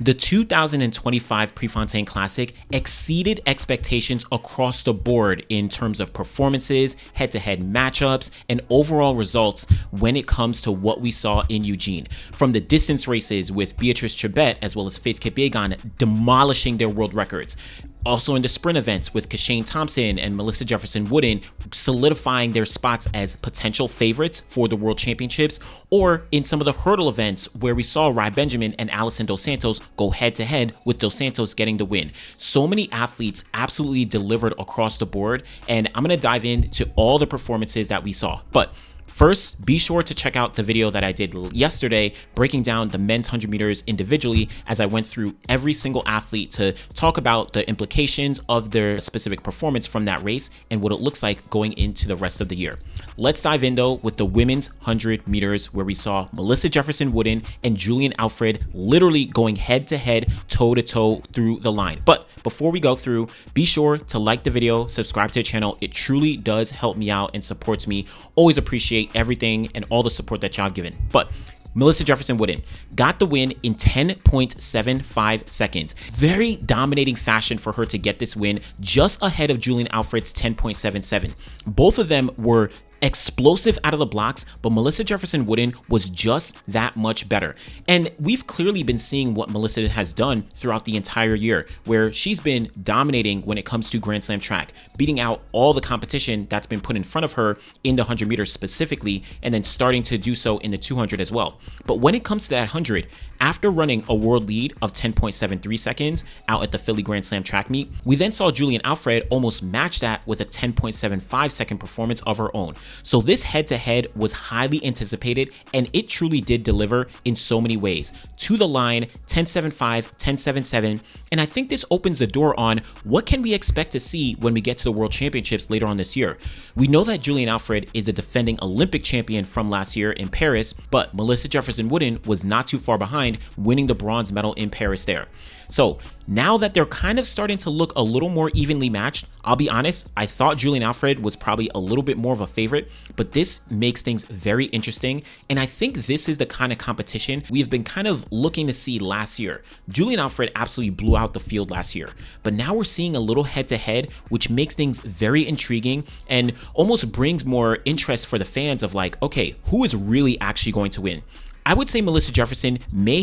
The 2025 Prefontaine Classic exceeded expectations across the board in terms of performances, head-to-head matchups, and overall results when it comes to what we saw in Eugene. From the distance races with Beatrice Chebet as well as Faith Kipyegon demolishing their world records. Also in the sprint events with Kishane Thompson and Melissa Jefferson-Wooden solidifying their spots as potential favorites for the World Championships, or in some of the hurdle events where we saw Rai Benjamin and Alison Dos Santos go head-to-head with Dos Santos getting the win. So many athletes absolutely delivered across the board, and I'm going to dive into all the performances that we saw. But first, be sure to check out the video that I did yesterday breaking down the men's 100 meters individually as I went through every single athlete to talk about the implications of their specific performance from that race and what it looks like going into the rest of the year. Let's dive in though with the women's 100 meters where we saw Melissa Jefferson-Wooden and Julien Alfred literally going head to head, toe to toe through the line. But before we go through, be sure to like the video, subscribe to the channel. It truly does help me out and supports me. Always appreciate everything and all the support that y'all given. But Melissa Jefferson-Wooden got the win in 10.75 seconds. Very dominating fashion for her to get this win, just ahead of Julien Alfred's 10.77. Both of them were explosive out of the blocks, but Melissa Jefferson-Wooden was just that much better. And we've clearly been seeing what Melissa has done throughout the entire year, where she's been dominating when it comes to Grand Slam track, beating out all the competition that's been put in front of her in the 100 meters specifically, and then starting to do so in the 200 as well. But when it comes to that 100, after running a world lead of 10.73 seconds out at the Philly Grand Slam track meet, we then saw Julien Alfred almost match that with a 10.75 second performance of her own. So this head-to-head was highly anticipated, and it truly did deliver in so many ways. To the line, 10.75, 10.77, and I think this opens the door on what can we expect to see when we get to the World Championships later on this year. We know that Julien Alfred is a defending Olympic champion from last year in Paris, but Melissa Jefferson-Wooden was not too far behind, winning the bronze medal in Paris there. So now that they're kind of starting to look a little more evenly matched, I'll be honest, I thought Julien Alfred was probably a little bit more of a favorite, but this makes things very interesting. And I think this is the kind of competition we've been kind of looking to see last year. Julien Alfred absolutely blew out the field last year, but now we're seeing a little head-to-head, which makes things very intriguing and almost brings more interest for the fans of like, okay, who is really actually going to win? I would say Melissa Jefferson may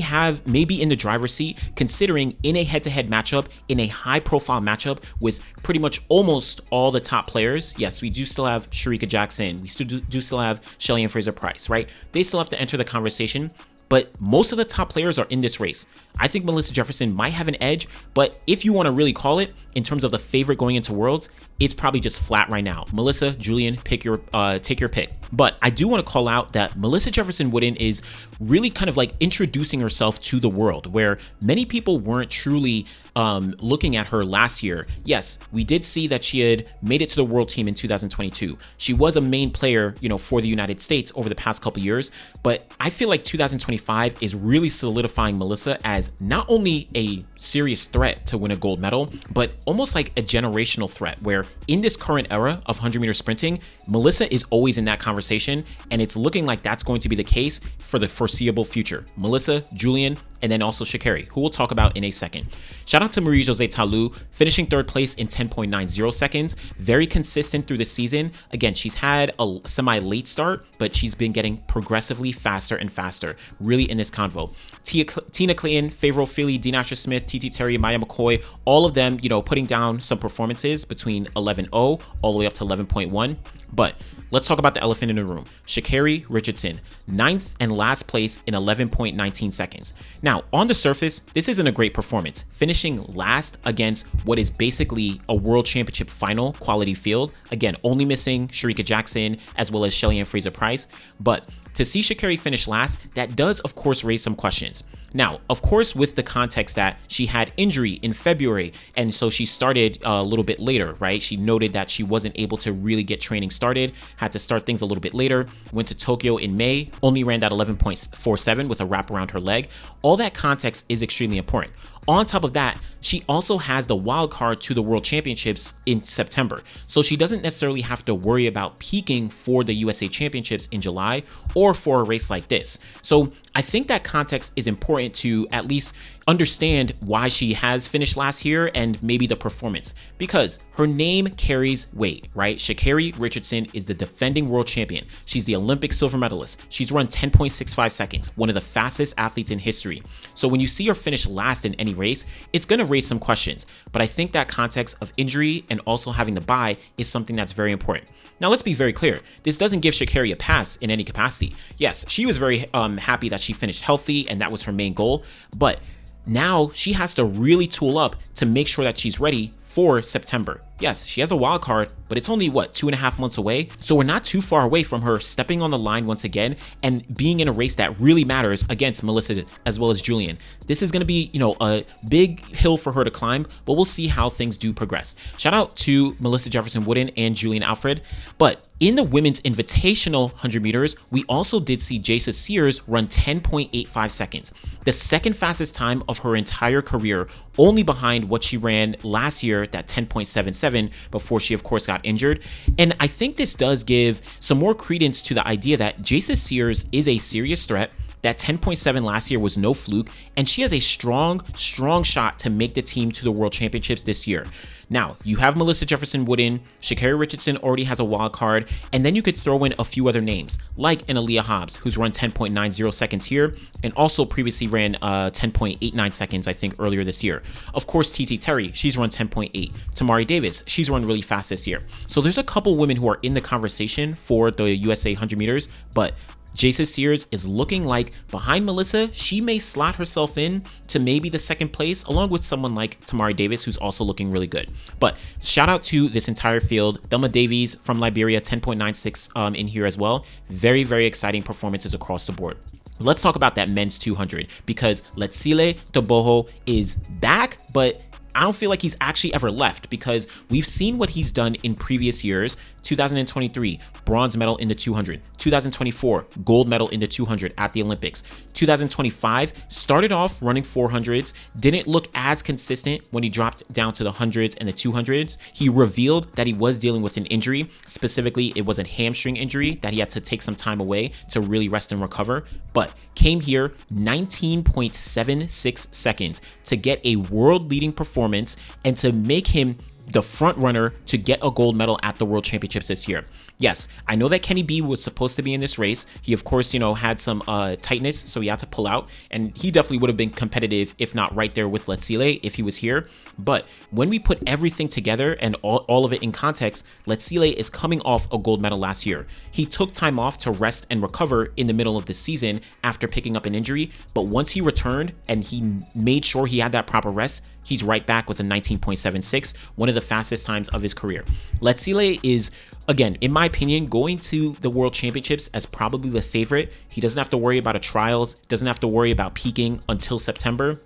be in the driver's seat, considering in a head-to-head matchup, in a high-profile matchup with pretty much almost all the top players. Yes, we do still have Shericka Jackson. We still have Shelly and Fraser-Price, right? They still have to enter the conversation, but most of the top players are in this race. I think Melissa Jefferson might have an edge, but if you want to really call it in terms of the favorite going into Worlds, it's probably just flat right now. Melissa, Julien, take your pick. But I do want to call out that Melissa Jefferson-Wooden is really kind of like introducing herself to the world, where many people weren't truly looking at her last year. Yes, we did see that she had made it to the world team in 2022. She was a main player, for the United States over the past couple years, but I feel like 2025 is really solidifying Melissa as not only a serious threat to win a gold medal, but almost like a generational threat, where in this current era of 100-meter sprinting, Melissa is always in that conversation, and it's looking like that's going to be the case for the foreseeable future. Melissa, Julien, and then also Sha'Carri, who we'll talk about in a second. Shout out to Marie-Josée Talu, finishing third place in 10.90 seconds. Very consistent through the season. Again, she's had a semi-late start, but she's been getting progressively faster and faster, really in this convo. Tina Clayton, Favor O'Philly, Dean Asher-Smith, TT Terry, Maya McCoy, all of them, putting down some performances between 11.0 all the way up to 11.1. But let's talk about the elephant in the room. Sha'Carri Richardson, 9th and last place in 11.19 seconds. Now, on the surface, this isn't a great performance, finishing last against what is basically a world championship final quality field. Again, only missing Shericka Jackson as well as Shelly and Fraser-Price. But to see Sha'Carri finish last, that does, of course, raise some questions. Now, of course, with the context that she had injury in February, and so she started a little bit later, right? She noted that she wasn't able to really get training started, had to start things a little bit later, went to Tokyo in May, only ran that 11.47 with a wrap around her leg. All that context is extremely important. On top of that, she also has the wild card to the World Championships in September. So she doesn't necessarily have to worry about peaking for the USA Championships in July or for a race like this. So I think that context is important important to at least understand why she has finished last year and maybe the performance, because her name carries weight, right? Sha'Carri Richardson is the defending world champion. She's the Olympic silver medalist. She's run 10.65 seconds, one of the fastest athletes in history. So when you see her finish last in any race, it's going to raise some questions. But I think that context of injury and also having the bye is something that's very important. Now, let's be very clear. This doesn't give Sha'Carri a pass in any capacity. Yes, she was very happy that she finished healthy, and that was her main goal. But now she has to really tool up to make sure that she's ready for September. Yes, she has a wild card, but it's only 2.5 months away. So we're not too far away from her stepping on the line once again and being in a race that really matters against Melissa as well as Julien. This is going to be, a big hill for her to climb, but we'll see how things do progress. Shout out to Melissa Jefferson-Wooden and Julien Alfred. But in the women's invitational 100 meters, we also did see Jaisa Sears run 10.85 seconds, the second fastest time of her entire career, only behind what she ran last year, that 10.77, before she of course got injured. And I think this does give some more credence to the idea that Jaisa Sears is a serious threat. That 10.7 last year was no fluke, and she has a strong shot to make the team to the World Championships this year. Now, you have Melissa Jefferson-Wooden, Sha'Carri Richardson already has a wild card, and then you could throw in a few other names, like an Aaliyah Hobbs, who's run 10.90 seconds here, and also previously ran 10.89 seconds, I think, earlier this year. Of course, TT Terry, she's run 10.8. Tamari Davis, she's run really fast this year. So there's a couple women who are in the conversation for the USA 100 meters, but Jaisa Sears is looking like behind Melissa, she may slot herself in to maybe the second place, along with someone like Tamari Davis, who's also looking really good. But shout out to this entire field. Thelma Davies from Liberia, 10.96 in here as well. Very, very exciting performances across the board. Let's talk about that men's 200, because Letsile Tebogo is back, but I don't feel like he's actually ever left, because we've seen what he's done in previous years. 2023, bronze medal in the 200. 2024, gold medal in the 200 at the Olympics. 2025, started off running 400s, didn't look as consistent when he dropped down to the 100s and the 200s. He revealed that he was dealing with an injury. Specifically, it was a hamstring injury that he had to take some time away to really rest and recover, but came here 19.76 seconds to get a world-leading performance and to make him the front runner to get a gold medal at the World Championships this year. Yes, I know that Kenny B was supposed to be in this race. He, of course, had some tightness, so he had to pull out. And he definitely would have been competitive, if not right there with Letsile, if he was here. But when we put everything together and all of it in context, Letsile is coming off a gold medal last year. He took time off to rest and recover in the middle of the season after picking up an injury. But once he returned and he made sure he had that proper rest, he's right back with a 19.76, one of the fastest times of his career. Letsile is, again, in my opinion, going to the World Championships as probably the favorite. He doesn't have to worry about a trials, doesn't have to worry about peaking until September.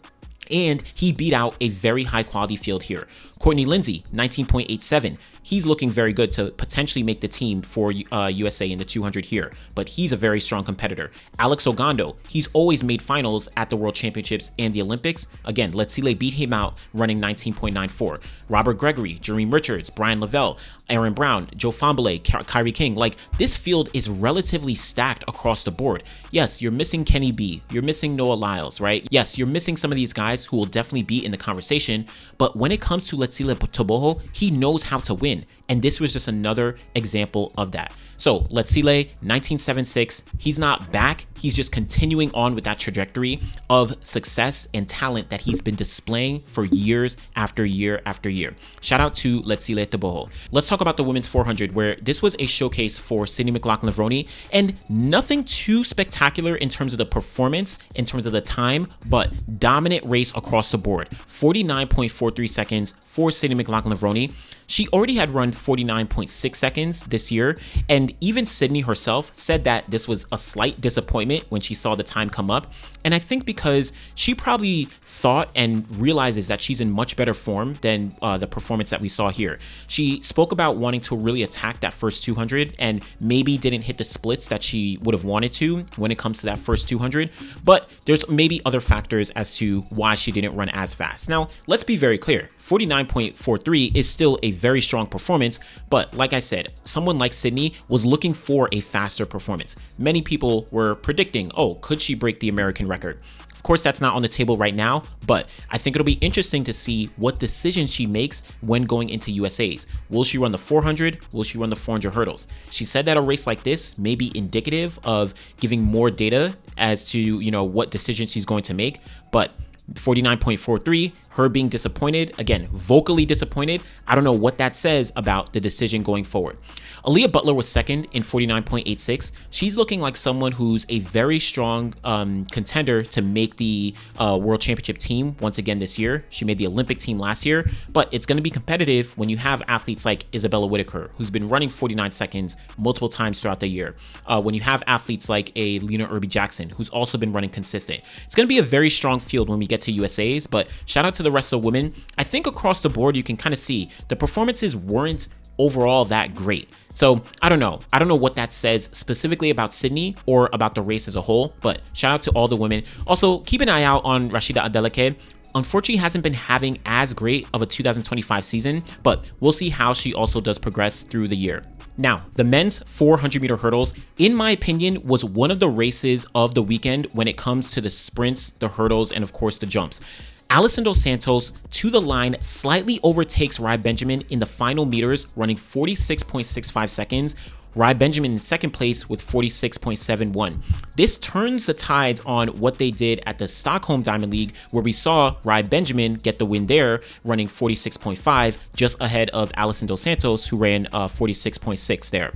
And he beat out a very high quality field here. Courtney Lindsay, 19.87. He's looking very good to potentially make the team for USA in the 200 here, but he's a very strong competitor. Alex Ogando, he's always made finals at the World Championships and the Olympics. Again, Letsile beat him out running 19.94. Robert Gregory, Jereme Richards, Brian Lavelle, Aaron Brown, Joe Fambale, Kyrie King. Like, this field is relatively stacked across the board. Yes, you're missing Kenny B. You're missing Noah Lyles, right? Yes, you're missing some of these guys who will definitely be in the conversation, but when it comes to Letsile Tebogo, he knows how to win. And this was just another example of that. So Letsile, 1976, he's not back. He's just continuing on with that trajectory of success and talent that he's been displaying for years after year after year. Shout out to Letsile Tebogo. Let's talk about the women's 400, where this was a showcase for Sydney McLaughlin-Levrone, and nothing too spectacular in terms of the performance, in terms of the time, but dominant race across the board. 49.43 seconds for Sydney McLaughlin-Levrone. She already had run 49.6 seconds this year, and even Sydney herself said that this was a slight disappointment when she saw the time come up. And I think because she probably thought and realizes that she's in much better form than the performance that we saw here. She spoke about wanting to really attack that first 200 and maybe didn't hit the splits that she would have wanted to when it comes to that first 200, but there's maybe other factors as to why she didn't run as fast. Now, let's be very clear. 49.43 is still a very strong performance. But like I said, someone like Sydney was looking for a faster performance. Many people were predicting, oh, could she break the American record? Of course, that's not on the table right now, but I think it'll be interesting to see what decision she makes when going into USA's. Will she run the 400? Will she run the 400 hurdles? She said that a race like this may be indicative of giving more data as to, what decision she's going to make, but 49.43, her being disappointed, again, vocally disappointed. I don't know what that says about the decision going forward. Aaliyah Butler was second in 49.86. She's looking like someone who's a very strong contender to make the World Championship team once again this year. She made the Olympic team last year, but it's going to be competitive when you have athletes like Isabella Whitaker, who's been running 49 seconds multiple times throughout the year. When you have athletes like a Lena Irby-Jackson, who's also been running consistent. It's going to be a very strong field when we get to USA's, but shout out to the rest of the women. I think across the board, you can kind of see the performances weren't overall that great. So I don't know. I don't know what that says specifically about Sydney or about the race as a whole, but shout out to all the women. Also, keep an eye out on Rashida Adeleke. Unfortunately, hasn't been having as great of a 2025 season, but we'll see how she also does progress through the year. Now, the men's 400-meter hurdles, in my opinion, was one of the races of the weekend when it comes to the sprints, the hurdles, and of course the jumps. Alison Dos Santos to the line slightly overtakes Rai Benjamin in the final meters, running 46.65 seconds. Rai Benjamin in second place with 46.71. This turns the tides on what they did at the Stockholm Diamond League, where we saw Rai Benjamin get the win there, running 46.5, just ahead of Alison Dos Santos, who ran 46.6 there.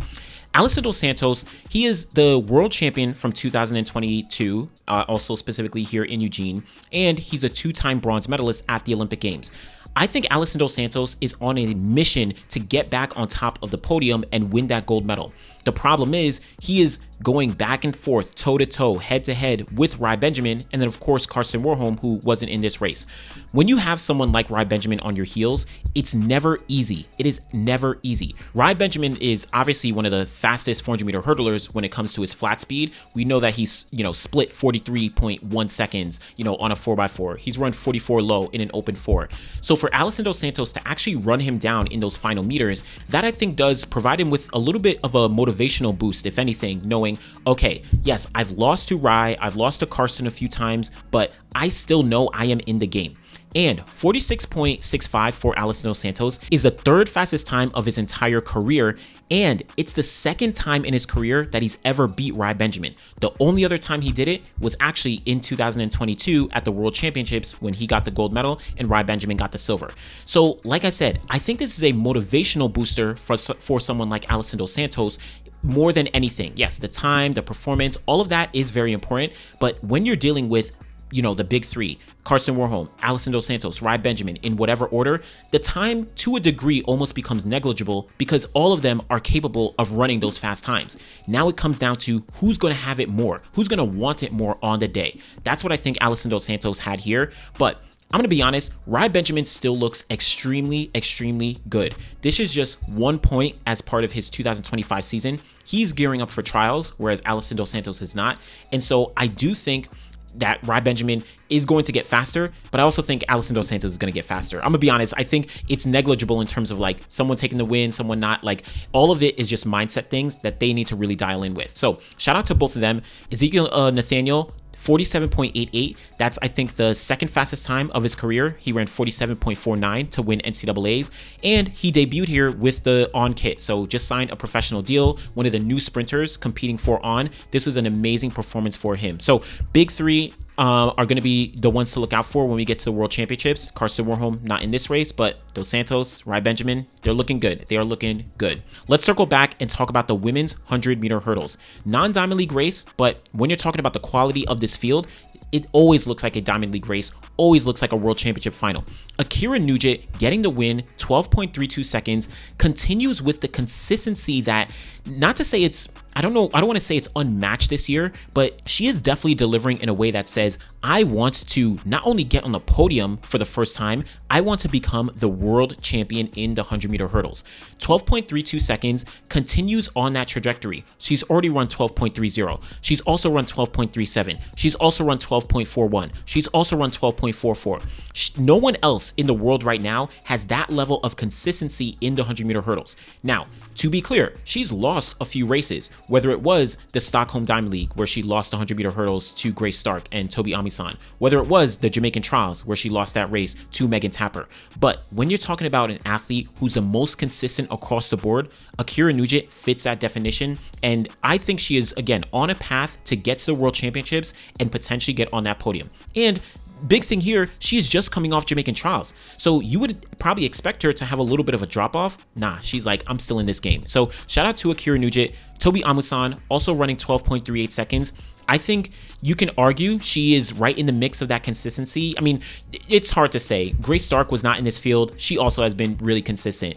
Alison Dos Santos, he is the world champion from 2022, also specifically here in Eugene, and he's a two-time bronze medalist at the Olympic Games. I think Alison Dos Santos is on a mission to get back on top of the podium and win that gold medal. The problem is he is going back and forth, toe-to-toe, head-to-head with Rai Benjamin, and then of course Karsten Warholm, who wasn't in this race. When you have someone like Rai Benjamin on your heels, it's never easy. It is never easy. Rai Benjamin is obviously one of the fastest 400-meter hurdlers when it comes to his flat speed. We know that he's, split 43.1 seconds, on a 4x4. He's run 44 low in an open 4. So for Alison Dos Santos to actually run him down in those final meters, that I think does provide him with a little bit of a motivational boost, if anything, knowing, okay, yes, I've lost to Rai, I've lost to Karsten a few times, but I still know I am in the game. And 46.65 for Alison Dos Santos is the third fastest time of his entire career, and it's the second time in his career that he's ever beat Rai Benjamin. The only other time he did it was actually in 2022 at the World Championships when he got the gold medal and Rai Benjamin got the silver. So, like I said, I think this is a motivational booster for someone like Alison Dos Santos more than anything. Yes, the time, the performance, all of that is very important, but when you're dealing with the big three, Karsten Warholm, Alison Dos Santos, Rai Benjamin, in whatever order, the time to a degree almost becomes negligible because all of them are capable of running those fast times. Now it comes down to who's going to have it more, who's going to want it more on the day. That's what I think Alison Dos Santos had here, but I'm going to be honest, Rai Benjamin still looks extremely, extremely good. This is just 1 point as part of his 2025 season. He's gearing up for trials, whereas Alison Dos Santos is not. And so I do think that Rai Benjamin is going to get faster, but I also think Alison Dos Santos is going to get faster. I'm going to be honest, I think it's negligible in terms of like someone taking the win, someone not. Like all of it is just mindset things that they need to really dial in with. So shout out to both of them. Ezekiel Nathaniel, 47.88. That's, I think, the second fastest time of his career. He ran 47.49 to win NCAAs, and he debuted here with the On kit. So just signed a professional deal, one of the new sprinters competing for On. This was an amazing performance for him. So big three are going to be the ones to look out for when we get to the World Championships. Karsten Warholm, not in this race, but Dos Santos, Rai Benjamin, they're looking good. They are looking good. Let's circle back and talk about the women's 100-meter hurdles. Non-Diamond League race, but when you're talking about the quality of this field, it always looks like a Diamond League race, always looks like a World Championship final. Akira Nugent getting the win, 12.32 seconds, continues with the consistency that, not to say it's, I don't want to say it's unmatched this year, but she is definitely delivering in a way that says, I want to not only get on the podium for the first time, I want to become the world champion in the 100-meter hurdles. 12.32 seconds, continues on that trajectory. She's already run 12.30. She's also run 12.37. She's also run 12.41. She's also run 12.44. No one else else in the world right now has that level of consistency in the 100-meter hurdles. Now, to be clear, she's lost a few races, whether it was the Stockholm Diamond League, where she lost the 100-meter hurdles to Grace Stark and Toby Amisan, whether it was the Jamaican Trials, where she lost that race to Megan Tapper. But when you're talking about an athlete who's the most consistent across the board, Akira Nugent fits that definition, and I think she is, again, on a path to get to the World Championships and potentially get on that podium. And big thing here, she is just coming off Jamaican Trials. So you would probably expect her to have a little bit of a drop off. Nah, she's like, I'm still in this game. So shout out to Akira Nugent. Toby Amusan also running 12.38 seconds. I think you can argue she is right in the mix of that consistency. I mean, it's hard to say. Grace Stark was not in this field. She also has been really consistent.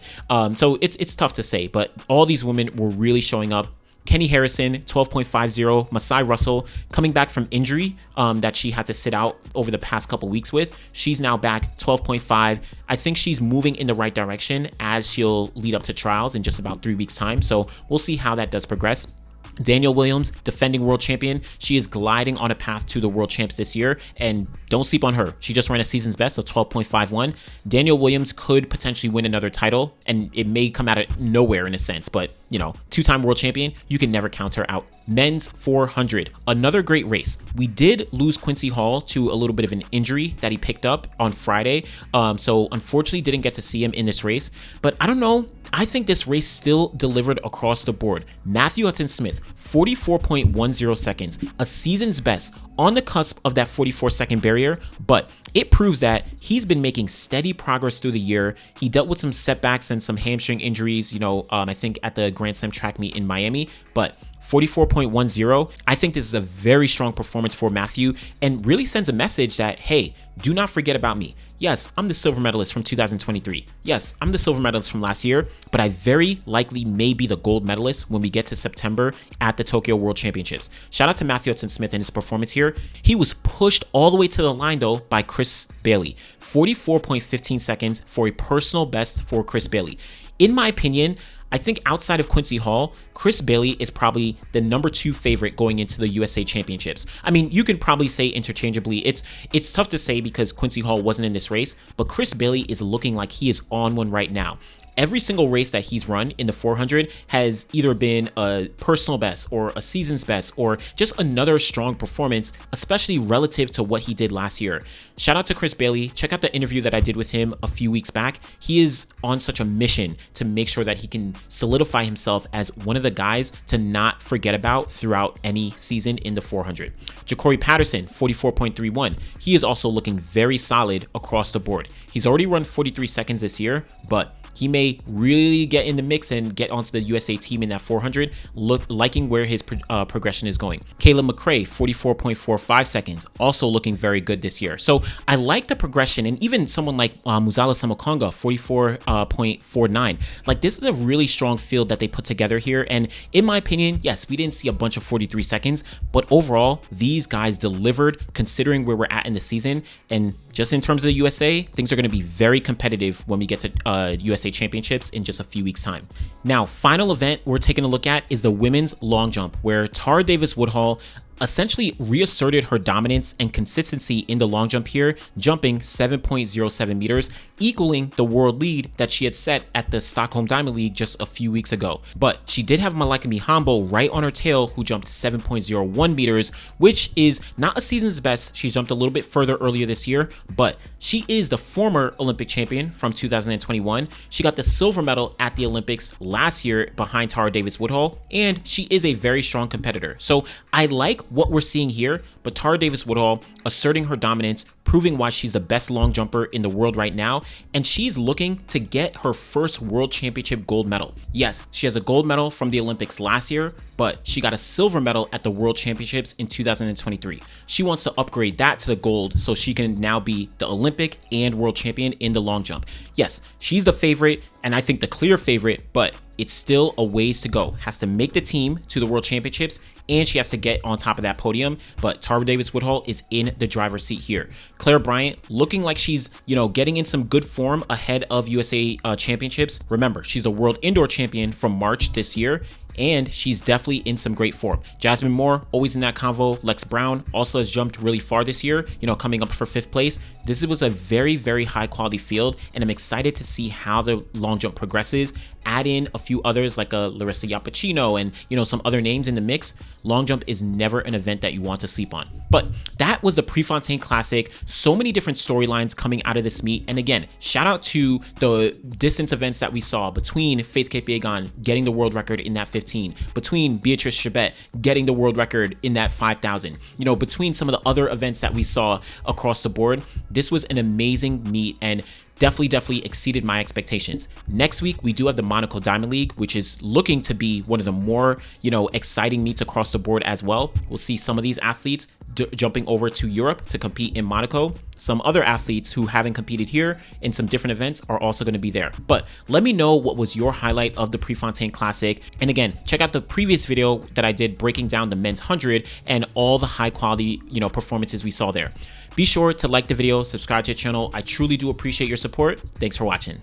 So it's tough to say, but all these women were really showing up. Kenny Harrison, 12.50. Masai Russell, coming back from injury that she had to sit out over the past couple weeks with. She's now back, 12.5. I think she's moving in the right direction as she'll lead up to trials in just about 3 weeks' time. So we'll see how that does progress. Danielle Williams, defending world champion. She is gliding on a path to the world champs this year, and don't sleep on her. She just ran a season's best of 12.51. Danielle Williams could potentially win another title, and it may come out of nowhere in a sense, but you know, two-time world champion, you can never count her out. Men's 400, another great race. We did lose Quincy Hall to a little bit of an injury that he picked up on Friday, so unfortunately didn't get to see him in this race, but I don't know. I think this race still delivered across the board. Matthew Hudson-Smith, 44.10 seconds, a season's best, on the cusp of that 44-second barrier, but it proves that he's been making steady progress through the year. He dealt with some setbacks and some hamstring injuries, I think at the Grand Slam track meet in Miami, but 44.10, I think this is a very strong performance for Matthew and really sends a message that, hey, do not forget about me. Yes, I'm the silver medalist from 2023. Yes, I'm the silver medalist from last year, but I very likely may be the gold medalist when we get to September at the Tokyo World Championships. Shout out to Matthew Hudson-Smith and his performance here. He was pushed all the way to the line though by Chris Bailey. 44.15 seconds for a personal best for Chris Bailey. In my opinion, I think outside of Quincy Hall, Chris Bailey is probably the number 2 favorite going into the USA Championships. I mean, you can probably say interchangeably. It's tough to say because Quincy Hall wasn't in this race, but Chris Bailey is looking like he is on one right now. Every single race that he's run in the 400 has either been a personal best or a season's best or just another strong performance, especially relative to what he did last year. Shout out to Chris Bailey. Check out the interview that I did with him a few weeks back. He is on such a mission to make sure that he can solidify himself as one of the guys to not forget about throughout any season in the 400. Ja'Cory Patterson, 44.31. He is also looking very solid across the board. He's already run 43 seconds this year, but he may really get in the mix and get onto the USA team in that 400, liking where his progression is going. Caleb McRae, 44.45 seconds, also looking very good this year. So I like the progression, and even someone like Muzala Samukonga, 44.49. Like, this is a really strong field that they put together here, and in my opinion, yes, we didn't see a bunch of 43 seconds, but overall, these guys delivered considering where we're at in the season, and just in terms of the USA, things are going to be very competitive when we get to USA Championships in just a few weeks' time. Now, final event we're taking a look at is the women's long jump, where Tara Davis-Woodhall essentially reasserted her dominance and consistency in the long jump here, jumping 7.07 meters, equaling the world lead that she had set at the Stockholm Diamond League just a few weeks ago. But she did have Malaika Mihambo right on her tail, who jumped 7.01 meters, which is not a season's best. She jumped a little bit further earlier this year, but she is the former Olympic champion from 2021. She got the silver medal at the Olympics last year behind Tara Davis-Woodhall, and she is a very strong competitor. So I like what we're seeing here, but Tara Davis-Woodhall asserting her dominance, proving why she's the best long jumper in the world right now, and she's looking to get her first world championship gold medal. Yes, she has a gold medal from the Olympics last year, but she got a silver medal at the World Championships in 2023. She wants to upgrade that to the gold so she can now be the Olympic and world champion in the long jump. Yes, she's the favorite, and I think the clear favorite, but it's still a ways to go. Has to make the team to the World Championships, and she has to get on top of that podium, but Tara Davis-Woodhall is in the driver's seat here. Claire Bryant looking like she's, getting in some good form ahead of USA Championships. Remember, she's a world indoor champion from March this year, and she's definitely in some great form. Jasmine Moore, always in that convo. Lex Brown also has jumped really far this year, coming up for 5th place. This was a very, very high quality field, and I'm excited to see how the long jump progresses. Add in a few others like a Larissa Yappuccino and, some other names in the mix. Long jump is never an event that you want to sleep on. But that was the Prefontaine Classic. So many different storylines coming out of this meet. And again, shout out to the distance events that we saw between Faith Kipyegon getting the world record in that 15, between Beatrice Chebet getting the world record in that 5,000, between some of the other events that we saw across the board. This was an amazing meet and definitely exceeded my expectations. Next week, we do have the Monaco Diamond League, which is looking to be one of the more, exciting meets across the board as well. We'll see some of these athletes jumping over to Europe to compete in Monaco. Some other athletes who haven't competed here in some different events are also going to be there. But let me know what was your highlight of the Prefontaine Classic. And again, check out the previous video that I did breaking down the men's 100 and all the high quality, performances we saw there. Be sure to like the video, subscribe to the channel. I truly do appreciate your support. Thanks for watching.